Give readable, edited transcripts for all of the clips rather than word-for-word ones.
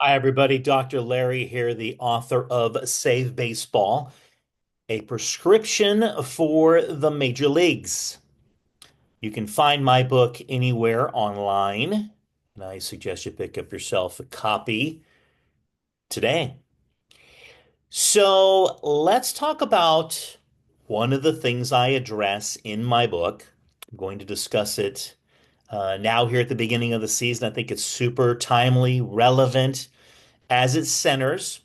Hi, everybody. Dr. Larry here, the author of Save Baseball, a prescription for the major leagues. You can find my book anywhere online, and I suggest you pick up yourself a copy today. So let's talk about one of the things I address in my book. I'm going to discuss it now here at the beginning of the season. I think it's super timely, relevant, as it centers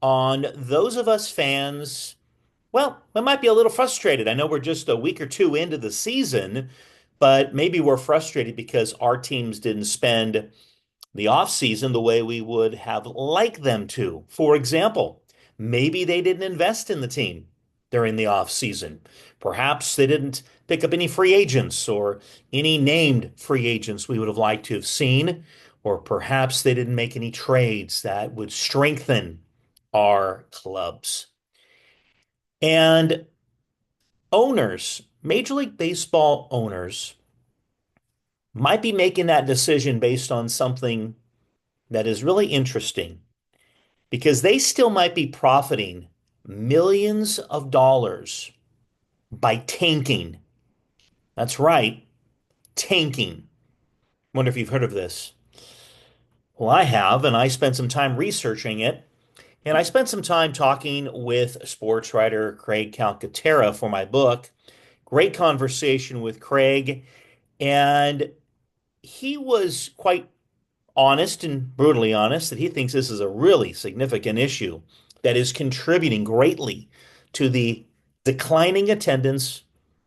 on those of us fans. Well, we might be a little frustrated. I know we're just a week or two into the season, but maybe we're frustrated because our teams didn't spend the offseason the way we would have liked them to. For example, maybe they didn't invest in the team during the offseason. Perhaps they didn't pick up any free agents or any named free agents we would have liked to have seen, or perhaps they didn't make any trades that would strengthen our clubs. And owners, Major League Baseball owners, might be making that decision based on something that is really interesting because they still might be profiting millions of dollars by tanking. That's right, tanking. Wonder if you've heard of this. Well, I have, and I spent some time researching it. And I spent some time talking with sports writer Craig Calcaterra for my book. Great conversation with Craig. And he was quite honest and brutally honest that he thinks this is a really significant issue that is contributing greatly to the declining attendance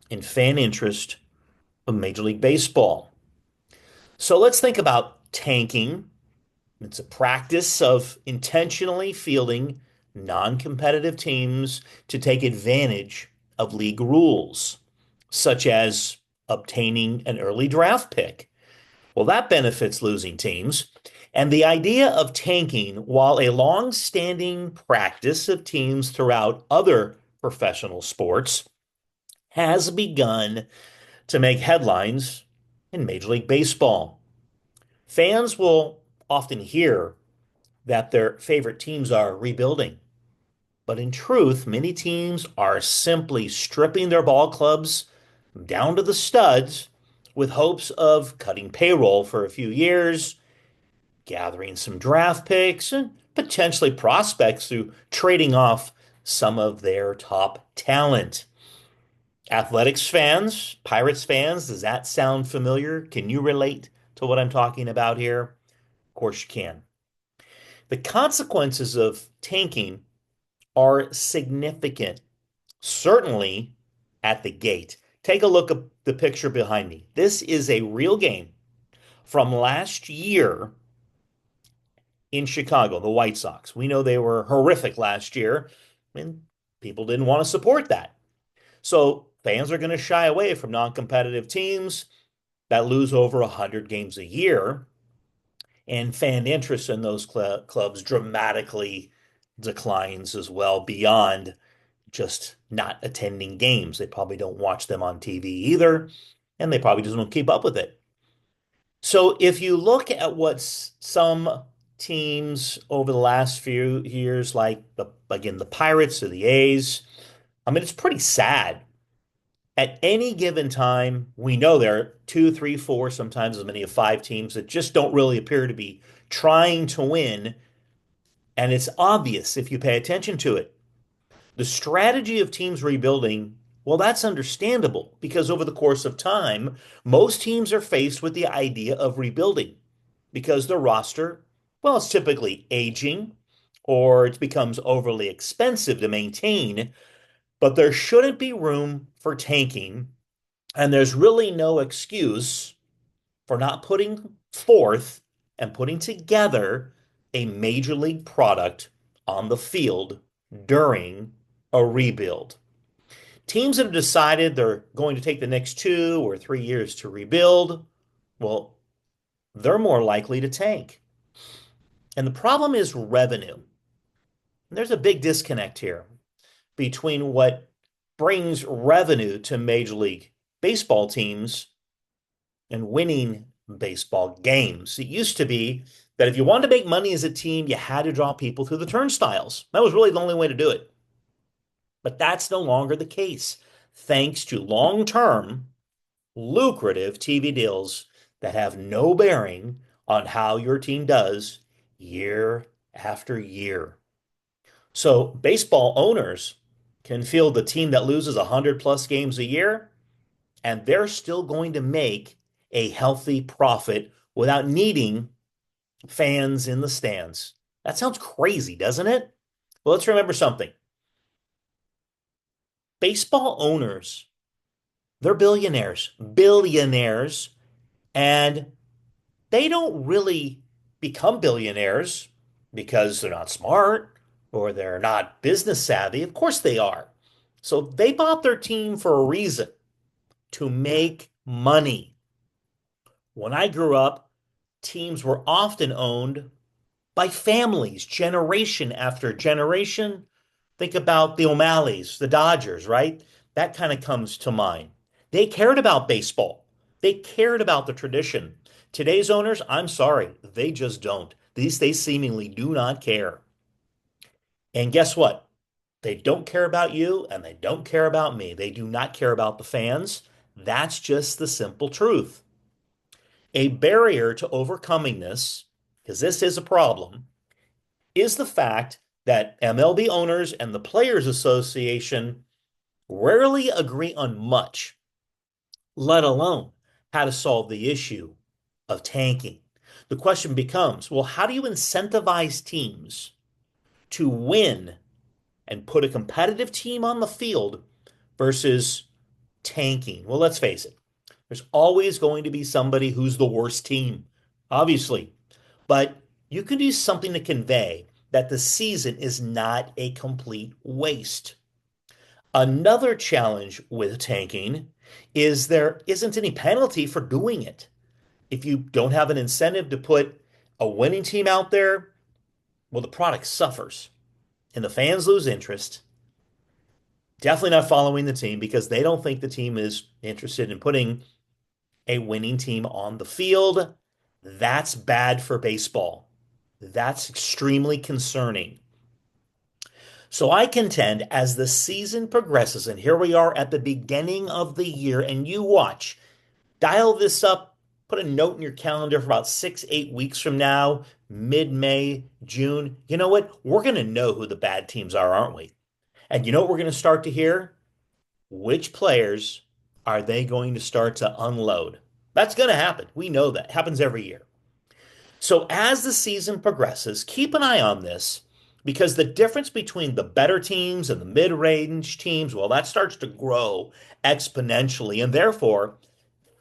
and fan interest of Major League Baseball. So let's think about tanking. It's a practice of intentionally fielding non-competitive teams to take advantage of league rules, such as obtaining an early draft pick. Well, that benefits losing teams. And the idea of tanking, while a long-standing practice of teams throughout other professional sports, has begun to make headlines in Major League Baseball. Fans will often hear that their favorite teams are rebuilding. But in truth, many teams are simply stripping their ball clubs down to the studs with hopes of cutting payroll for a few years, gathering some draft picks, and potentially prospects through trading off some of their top talent. Athletics fans, Pirates fans, does that sound familiar? Can you relate to what I'm talking about here? Of course you can. The consequences of tanking are significant, certainly at the gate. Take a look at the picture behind me. This is a real game from last year in Chicago, the White Sox. We know they were horrific last year, and people didn't want to support that. So fans are going to shy away from non-competitive teams that lose over 100 games a year, and fan interest in those clubs dramatically declines as well beyond just not attending games. They probably don't watch them on TV either, and they probably just don't keep up with it. So if you look at what some teams over the last few years, like the Pirates or the A's, I mean, it's pretty sad. At any given time, we know there are two, three, four, sometimes as many as five teams that just don't really appear to be trying to win. And it's obvious if you pay attention to it. The strategy of teams rebuilding, well, that's understandable because over the course of time, most teams are faced with the idea of rebuilding because their roster, well, it's typically aging or it becomes overly expensive to maintain, but there shouldn't be room for tanking. And there's really no excuse for not putting forth and putting together a major league product on the field during a rebuild. Teams that have decided they're going to take the next 2 or 3 years to rebuild, well, they're more likely to tank. And the problem is revenue. There's a big disconnect here between what brings revenue to Major League Baseball teams and winning baseball games. It used to be that if you wanted to make money as a team, you had to draw people through the turnstiles. That was really the only way to do it. But that's no longer the case, thanks to long-term, lucrative TV deals that have no bearing on how your team does year after year. So baseball owners can field the team that loses 100 plus games a year, and they're still going to make a healthy profit without needing fans in the stands. That sounds crazy, doesn't it? Well, let's remember something. Baseball owners, they're billionaires, billionaires, and they don't really become billionaires because they're not smart or they're not business savvy. Of course they are. So they bought their team for a reason, to make money. When I grew up, teams were often owned by families, generation after generation. Think about the O'Malleys, the Dodgers, right? That kind of comes to mind. They cared about baseball. They cared about the tradition. Today's owners, I'm sorry, they just don't. They seemingly do not care. And guess what? They don't care about you and they don't care about me. They do not care about the fans. That's just the simple truth. A barrier to overcoming this, because this is a problem, is the fact that MLB owners and the Players Association rarely agree on much, let alone how to solve the issue of tanking. The question becomes, well, how do you incentivize teams to win and put a competitive team on the field versus tanking? Well, let's face it, there's always going to be somebody who's the worst team, obviously. But you can do something to convey that the season is not a complete waste. Another challenge with tanking is there isn't any penalty for doing it. If you don't have an incentive to put a winning team out there, well, the product suffers and the fans lose interest. Definitely not following the team because they don't think the team is interested in putting a winning team on the field. That's bad for baseball. That's extremely concerning. So I contend as the season progresses, and here we are at the beginning of the year, and you watch, dial this up, put a note in your calendar for about 6, 8 weeks from now, mid-May, June. You know what? We're going to know who the bad teams are, aren't we? And you know what we're going to start to hear? Which players are they going to start to unload? That's going to happen. We know that. It happens every year. So as the season progresses, keep an eye on this because the difference between the better teams and the mid-range teams, well, that starts to grow exponentially. And therefore,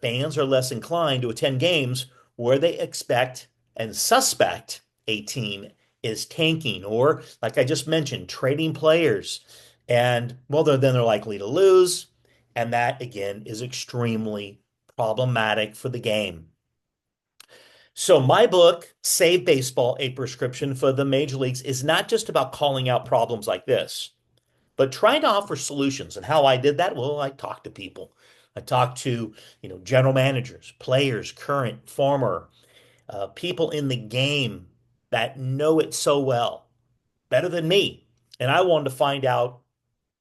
fans are less inclined to attend games where they expect and suspect a team is tanking or, like I just mentioned, trading players. And well, then they're likely to lose. And that, again, is extremely problematic for the game. So, my book, Save Baseball, a prescription for the major leagues, is not just about calling out problems like this, but trying to offer solutions. And how I did that? Well, I talked to people. I talked to, general managers, players, current, former, people in the game that know it so well, better than me. And I wanted to find out,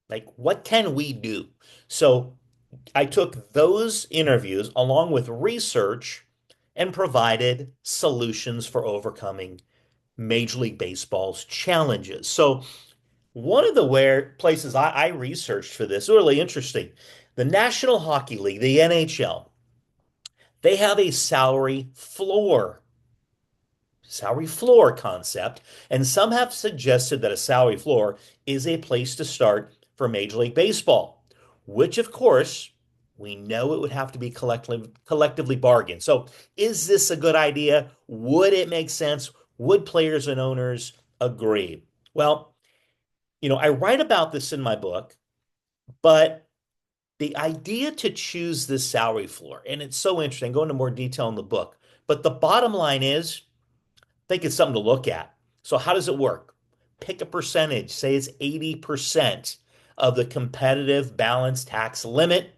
like, what can we do? So I took those interviews along with research and provided solutions for overcoming Major League Baseball's challenges. So one of the where places I researched for this, really interesting, the National Hockey League, the NHL, they have a salary floor concept, and some have suggested that a salary floor is a place to start for Major League Baseball, which of course we know it would have to be collectively bargained. So is this a good idea? Would it make sense? Would players and owners agree? Well, I write about this in my book, but the idea to choose this salary floor, and it's so interesting, I go into more detail in the book, but the bottom line is, I think it's something to look at. So how does it work? Pick a percentage, say it's 80% of the competitive balance tax limit.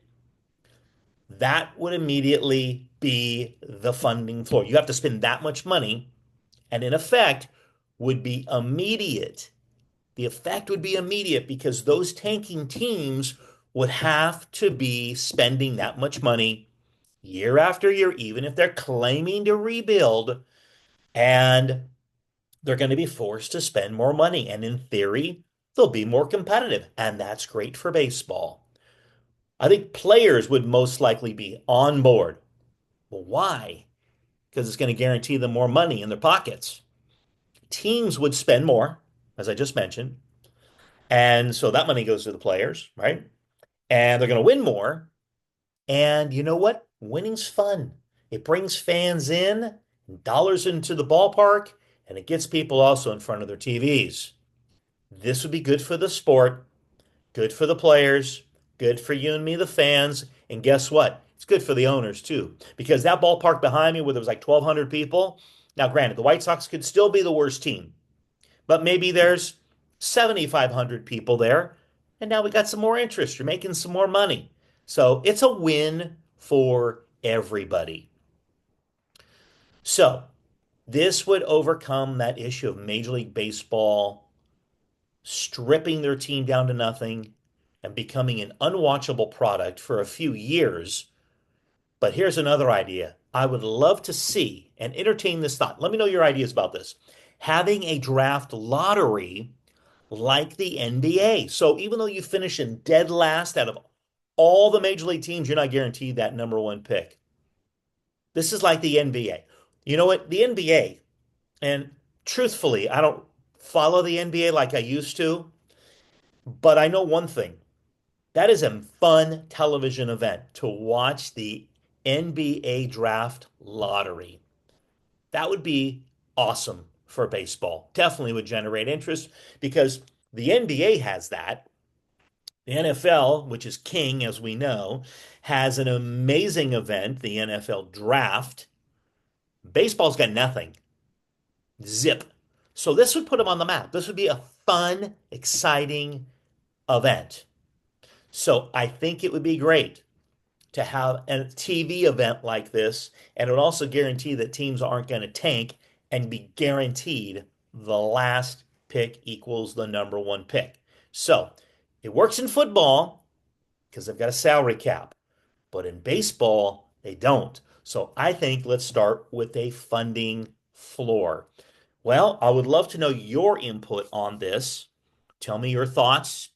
That would immediately be the funding floor. You have to spend that much money And in effect, would be immediate. The effect would be immediate because those tanking teams would have to be spending that much money year after year, even if they're claiming to rebuild, and they're going to be forced to spend more money. And in theory, they'll be more competitive. And that's great for baseball. I think players would most likely be on board. Well, why? Because it's going to guarantee them more money in their pockets. Teams would spend more, as I just mentioned. And so that money goes to the players, right? And they're going to win more. And you know what? Winning's fun. It brings fans in, dollars into the ballpark, and it gets people also in front of their TVs. This would be good for the sport, good for the players, good for you and me, the fans. And guess what? It's good for the owners too. Because that ballpark behind me, where there was like 1,200 people, now granted, the White Sox could still be the worst team, but maybe there's 7,500 people there. And now we got some more interest. You're making some more money. So it's a win for everybody. So this would overcome that issue of Major League Baseball stripping their team down to nothing and becoming an unwatchable product for a few years. But here's another idea. I would love to see and entertain this thought. Let me know your ideas about this. Having a draft lottery like the NBA. So even though you finish in dead last out of all the major league teams, you're not guaranteed that number one pick. This is like the NBA. You know what? The NBA, and truthfully, I don't follow the NBA like I used to, but I know one thing. That is a fun television event to watch the NBA draft lottery. That would be awesome for baseball. Definitely would generate interest because the NBA has that. The NFL, which is king, as we know, has an amazing event, the NFL draft. Baseball's got nothing. Zip. So this would put them on the map. This would be a fun, exciting event. So I think it would be great to have a TV event like this, and it would also guarantee that teams aren't going to tank and be guaranteed the last pick equals the number one pick. So it works in football because they've got a salary cap, but in baseball, they don't. So I think let's start with a funding floor. Well, I would love to know your input on this. Tell me your thoughts.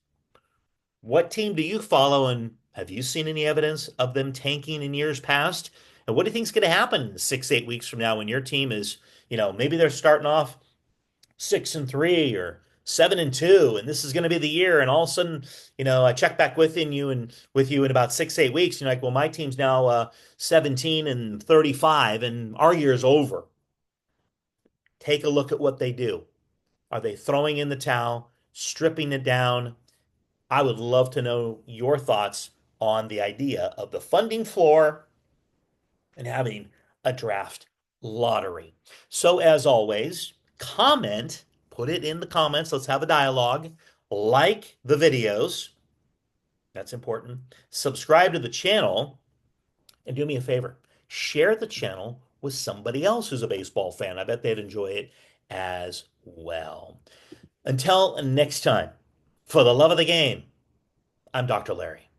What team do you follow, and have you seen any evidence of them tanking in years past? And what do you think is going to happen 6, 8 weeks from now when your team is, maybe they're starting off 6-3 or 7-2, and this is going to be the year, and all of a sudden, I check back with you in about 6, 8 weeks. You're like, well, my team's now 17-35, and our year's over. Take a look at what they do. Are they throwing in the towel, stripping it down? I would love to know your thoughts on the idea of the funding floor and having a draft lottery. So, as always, comment, put it in the comments. Let's have a dialogue. Like the videos. That's important. Subscribe to the channel and do me a favor. Share the channel with somebody else who's a baseball fan. I bet they'd enjoy it as well. Until next time, for the love of the game, I'm Dr. Larry.